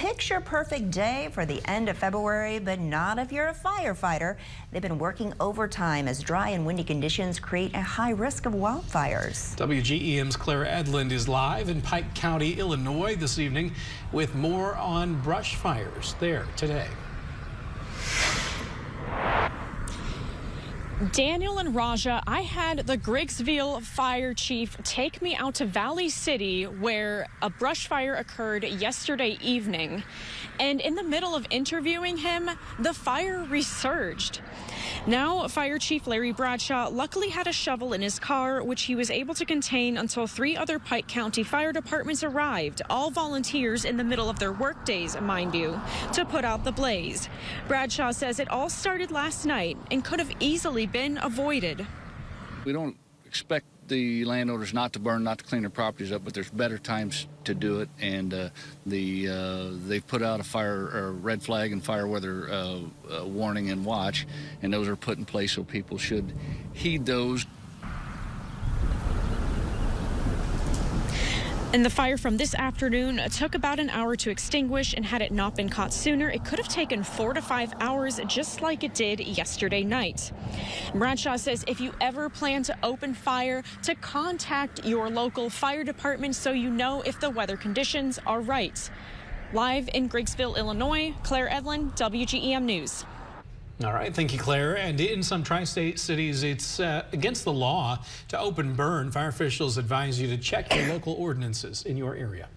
picture-perfect day for the end of February, but not if you're a firefighter. They've been working overtime as dry and windy conditions create a high risk of wildfires. WGEM's Claire Edlund is live in Pike County, Illinois this evening with more on brush fires there today. Daniel and Raja, I had the Griggsville fire chief take me out to Valley City where a brush fire occurred yesterday evening. And in the middle of interviewing him, the fire resurged. Now, Fire Chief Larry Bradshaw luckily had a shovel in his car, which he was able to contain until 3 other Pike County fire departments arrived, all volunteers in the middle of their work days, mind you, to put out the blaze. Bradshaw says it all started last night and could have easily been avoided. We don't expect the landowners not to burn, not to clean their properties up, but there's better times to do it, and they've put out a red flag and fire weather warning and watch, and those are put in place so people should heed those. And the fire from this afternoon took about an hour to extinguish, and had it not been caught sooner, it could have taken 4 to 5 hours, just like it did yesterday night. Bradshaw says if you ever plan to open fire, to contact your local fire department so you know if the weather conditions are right. Live in Griggsville, Illinois, Claire Edlund, WGEM News. All right, thank you, Claire. And in some tri-state cities, it's against the law to open burn. Fire officials advise you to check your local ordinances in your area.